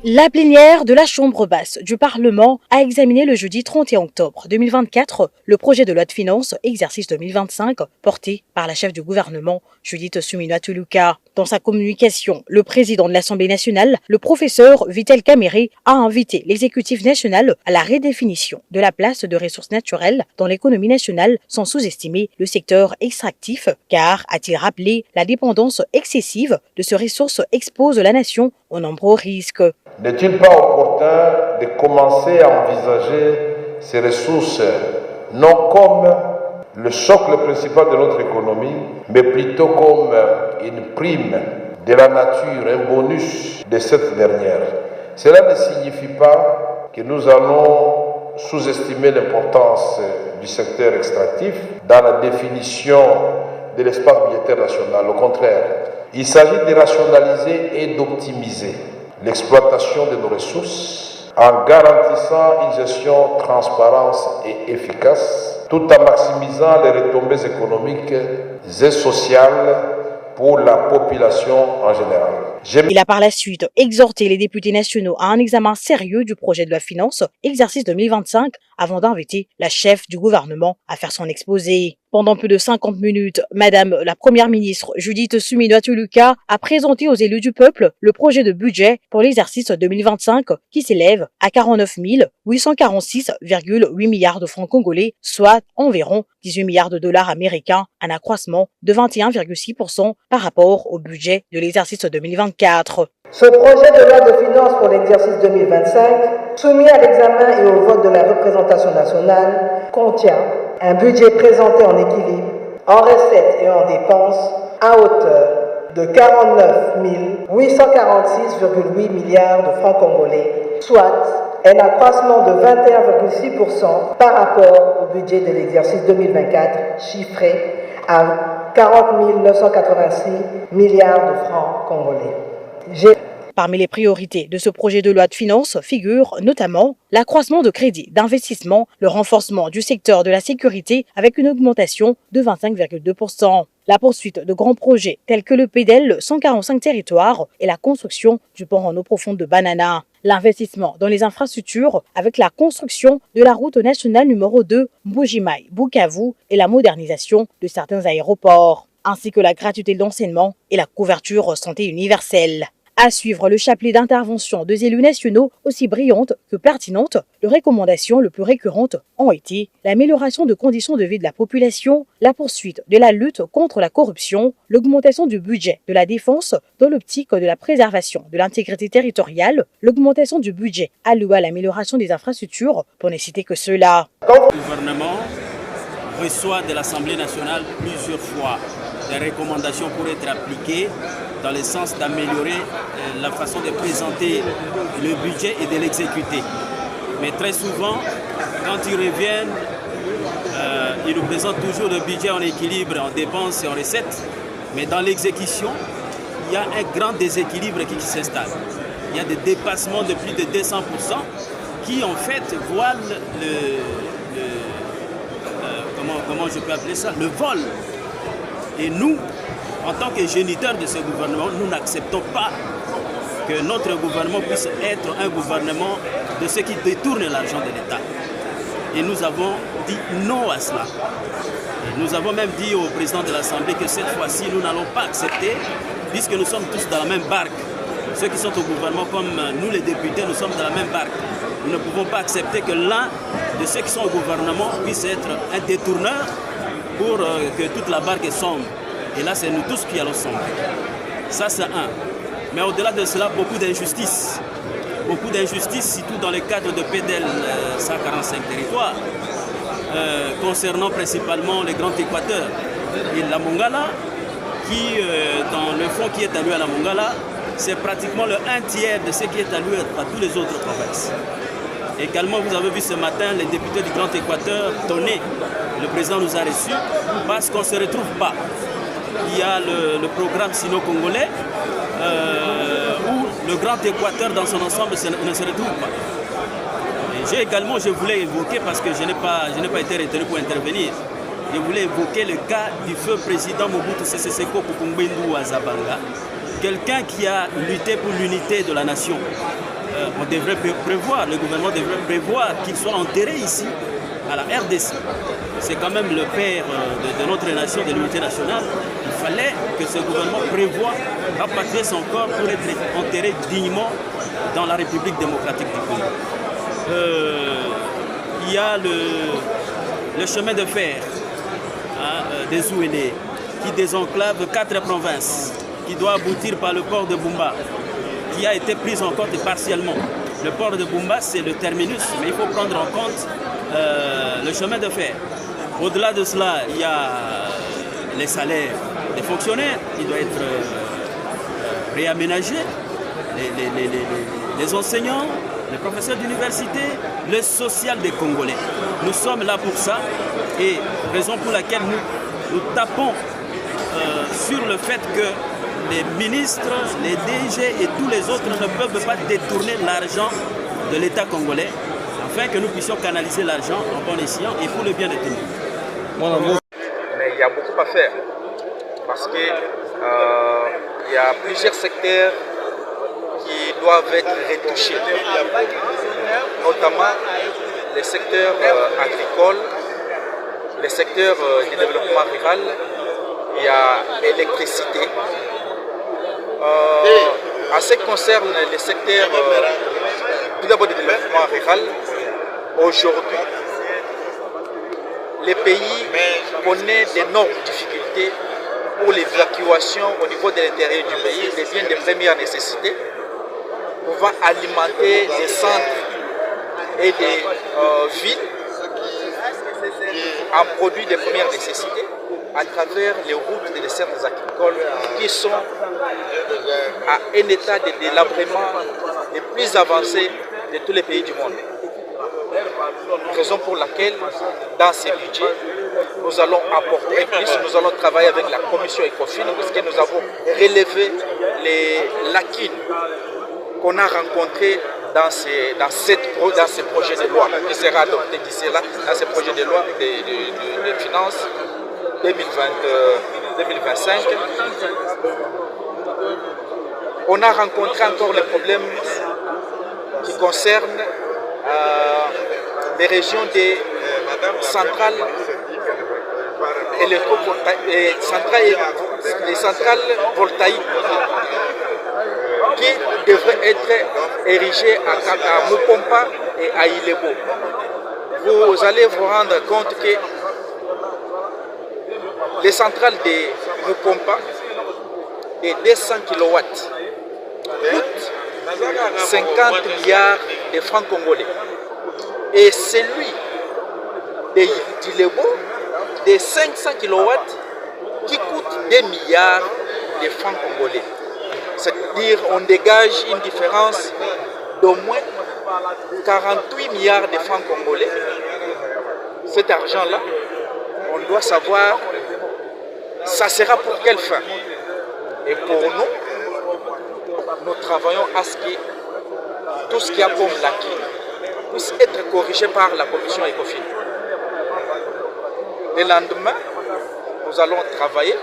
La plénière de la Chambre basse du Parlement a examiné le jeudi 31 octobre 2024 le projet de loi de finances exercice 2025 porté par la chef du gouvernement Judith Suminwa-Tuluka. Dans sa communication, le président de l'Assemblée nationale, le professeur Vital Kamerhe, a invité l'exécutif national à la redéfinition de la place de ressources naturelles dans l'économie nationale sans sous-estimer le secteur extractif, car, a-t-il rappelé, la dépendance excessive de ces ressources expose la nation aux nombreux risques. N'est-il pas opportun de commencer à envisager ces ressources non comme le socle principal de notre économie, mais plutôt comme une prime de la nature, un bonus de cette dernière? Cela ne signifie pas que nous allons sous-estimer l'importance du secteur extractif dans la définition de l'espace budgétaire national. Au contraire, il s'agit de rationaliser et d'optimiser l'exploitation de nos ressources en garantissant une gestion transparente et efficace, tout en maximisant les retombées économiques et sociales pour la population en général. Il a par la suite exhorté les députés nationaux à un examen sérieux du projet de loi finance exercice 2025 avant d'inviter la chef du gouvernement à faire son exposé. Pendant plus de 50 minutes, Madame la Première ministre Judith Suminwa-Tuluka a présenté aux élus du peuple le projet de budget pour l'exercice 2025 qui s'élève à 49 846,8 milliards de francs congolais, soit environ 18 milliards de dollars américains, un accroissement de 21,6% par rapport au budget de l'exercice 2024. Ce projet de loi de finances pour l'exercice 2025, soumis à l'examen et au vote de la représentation nationale, contient un budget présenté en équilibre, en recettes et en dépenses, à hauteur de 49 846,8 milliards de francs congolais, soit un accroissement de 21,6% par rapport au budget de l'exercice 2024, chiffré à 40 986 milliards de francs congolais. Parmi les priorités de ce projet de loi de finances figurent notamment l'accroissement de crédits d'investissement, le renforcement du secteur de la sécurité avec une augmentation de 25,2%, la poursuite de grands projets tels que le PDL 145 territoires et la construction du pont en eau profonde de Banana, l'investissement dans les infrastructures avec la construction de la route nationale numéro 2 Mbujimai-Bukavu et la modernisation de certains aéroports, ainsi que la gratuité de l'enseignement et la couverture santé universelle. À suivre le chapelet d'intervention des élus nationaux aussi brillantes que pertinentes, les recommandations les plus récurrentes ont été l'amélioration de conditions de vie de la population, la poursuite de la lutte contre la corruption, l'augmentation du budget de la défense dans l'optique de la préservation de l'intégrité territoriale, l'augmentation du budget alloué à l'amélioration des infrastructures, pour ne citer que cela. Le gouvernement reçoit de l'Assemblée nationale plusieurs fois des recommandations pour être appliquées dans le sens d'améliorer la façon de présenter le budget et de l'exécuter. Mais très souvent, quand ils reviennent, ils nous présentent toujours le budget en équilibre, en dépenses et en recettes. Mais dans l'exécution, il y a un grand déséquilibre qui s'installe. Il y a des dépassements de plus de 200% qui en fait voilent comment je peux appeler ça, le vol. Et nous, en tant que géniteurs de ce gouvernement, nous n'acceptons pas que notre gouvernement puisse être un gouvernement de ceux qui détournent l'argent de l'État. Et nous avons dit non à cela. Et nous avons même dit au président de l'Assemblée que cette fois-ci, nous n'allons pas accepter, puisque nous sommes tous dans la même barque. Ceux qui sont au gouvernement, comme nous les députés, nous sommes dans la même barque. Nous ne pouvons pas accepter que l'un de ceux qui sont au gouvernement puisse être un détourneur pour que toute la barque sombre. Et là, c'est nous tous qui allons sombrer. Ça, c'est un. Mais au-delà de cela, beaucoup d'injustices. Beaucoup d'injustices, surtout dans le cadre de PDL 145 territoires, concernant principalement les Grands Équateurs et la Mongala, qui, dans le fonds qui est alloué à la Mongala, c'est pratiquement le 1/3 de ce qui est alloué à tous les autres provinces. Également, vous avez vu ce matin les députés du Grand Équateur donner. Le président nous a reçus parce qu'on ne se retrouve pas. Il y a le programme sino-congolais où le Grand Équateur dans son ensemble ne se retrouve pas. Je voulais évoquer, parce que je n'ai pas été retenu pour intervenir, je voulais évoquer le cas du feu président Mobutu Sese Seko Kukumbwendu Azabanga, quelqu'un qui a lutté pour l'unité de la nation, on devrait prévoir, le gouvernement devrait prévoir qu'il soit enterré ici, à la RDC. C'est quand même le père de notre nation, de l'unité nationale. Il fallait que ce gouvernement prévoie rapatrier son corps pour être enterré dignement dans la République démocratique du Congo. Il y a le chemin de fer des Zouélé qui désenclave 4 provinces, qui doit aboutir par le port de Bumba, qui a été pris en compte partiellement. Le port de Bumba, c'est le terminus, mais il faut prendre en compte le chemin de fer. Au-delà de cela, il y a les salaires des fonctionnaires qui doivent être réaménagés, les enseignants, les professeurs d'université, le social des Congolais. Nous sommes là pour ça et raison pour laquelle nous tapons sur le fait que les ministres, les DG et tous les autres ne peuvent pas détourner l'argent de l'État congolais afin que nous puissions canaliser l'argent en bon escient et pour le bien de tout le monde. Mais il y a beaucoup à faire parce que il y a plusieurs secteurs qui doivent être retouchés, notamment les secteurs agricoles, les secteurs du développement rural, il y a l'électricité. En ce qui concerne les secteurs tout d'abord du développement rural, aujourd'hui, les pays connaissent d'énormes difficultés pour l'évacuation au niveau de l'intérieur du pays des biens de première nécessité, pouvant alimenter des centres et des villes en produits de première nécessité à travers les routes et les centres agricoles qui sont à un état de délabrement le plus avancé de tous les pays du monde. Raison pour laquelle, dans ces budgets, nous allons apporter plus, nous allons travailler avec la commission ECOFIN puisque nous avons relevé les lacunes qu'on a rencontrées dans ce projet de loi qui sera adopté d'ici là, dans ce projet de loi de finances 2025. On a rencontré encore les problèmes qui concernent les régions des centrales les centrales voltaïques qui devraient être érigées à Mupompa et à Ilebo. Vous allez vous rendre compte que les centrales de Mupompa de 200 kW coûtent 50 milliards de francs congolais. Et celui d'Ilebo de 500 kW qui coûte 2 milliards de francs congolais. C'est-à-dire qu'on dégage une différence d'au moins 48 milliards de francs congolais. Cet argent-là, on doit savoir, ça sera pour quelle fin. Et pour nous travaillons à ce que tout ce qui a comme l'acquis puisse être corrigé par la commission ECOFIN. Le lendemain, nous allons travailler.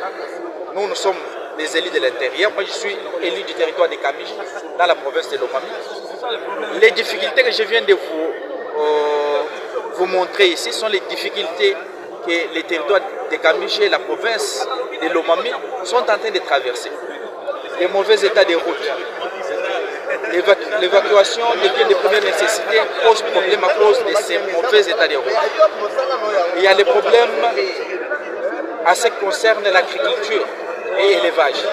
Nous sommes des élus de l'intérieur. Moi, je suis élu du territoire de Kamiji, dans la province de Lomami. Les difficultés que je viens de vous montrer ici sont les difficultés que les territoires de Kamiji et la province de Lomami sont en train de traverser. Les mauvais états des routes, l'évacuation des biens de première nécessité pose problème à cause de ces mauvais états des routes. Il y a les problèmes à ce qui concerne l'agriculture et l'élevage.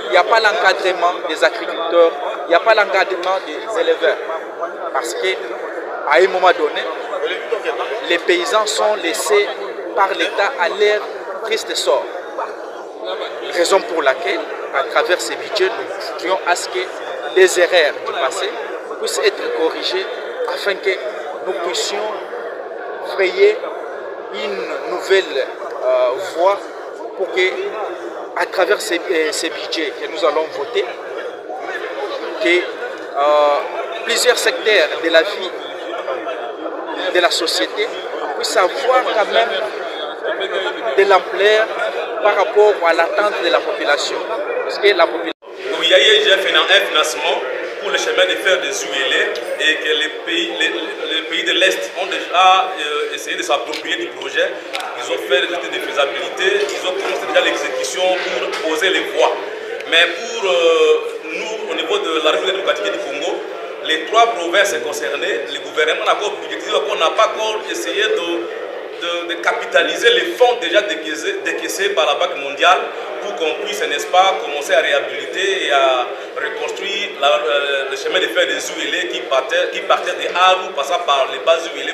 Il n'y a pas l'encadrement des agriculteurs, il n'y a pas l'encadrement des éleveurs. Parce qu'à un moment donné, les paysans sont laissés par l'État à leur triste sort. Raison pour laquelle, à travers ces budgets, nous voudrions à ce que les erreurs du passé puissent être corrigées afin que nous puissions frayer une nouvelle voie pour que, à travers ces budgets que nous allons voter, que plusieurs secteurs de la vie de la société puissent avoir quand même de l'ampleur par rapport à l'attente de la population. Parce que la population... Il y a eu un financement pour le chemin de fer des ULA et que les pays de l'Est ont déjà essayé de s'approprier du projet. Ils ont fait des études de faisabilité, ils ont commencé déjà l'exécution pour poser les voies. Mais pour nous, au niveau de la République démocratique du Congo, les 3 provinces concernées, le gouvernement n'a pas budgétisé, on n'a pas encore essayé de capitaliser les fonds déjà décaissés par la Banque mondiale pour qu'on puisse, n'est-ce pas, commencer à réhabiliter et à reconstruire le chemin de fer des ULA qui partait de Aru, passant par les bases ULA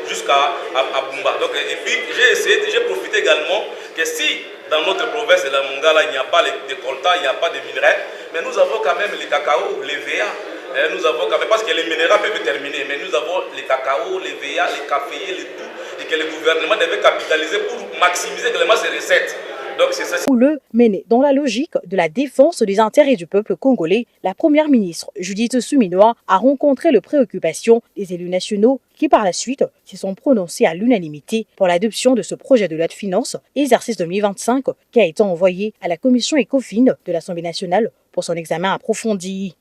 jusqu'à Bumba. Donc, et puis j'ai profité également que si dans notre province de la Mongala il n'y a pas de coltan, il n'y a pas de minerais, mais nous avons quand même les cacao, les VA. Nous avons quand même, parce que les minéraux peuvent terminer, mais nous avons les cacao, les VA, les caféiers, les tout, et que le gouvernement devait capitaliser pour maximiser également ses recettes. Donc c'est ça. Pour le mener dans la logique de la défense des intérêts du peuple congolais, la première ministre Judith Suminwa a rencontré les préoccupations des élus nationaux qui par la suite se sont prononcés à l'unanimité pour l'adoption de ce projet de loi de finances exercice 2025 qui a été envoyé à la commission ECOFIN de l'Assemblée nationale pour son examen approfondi.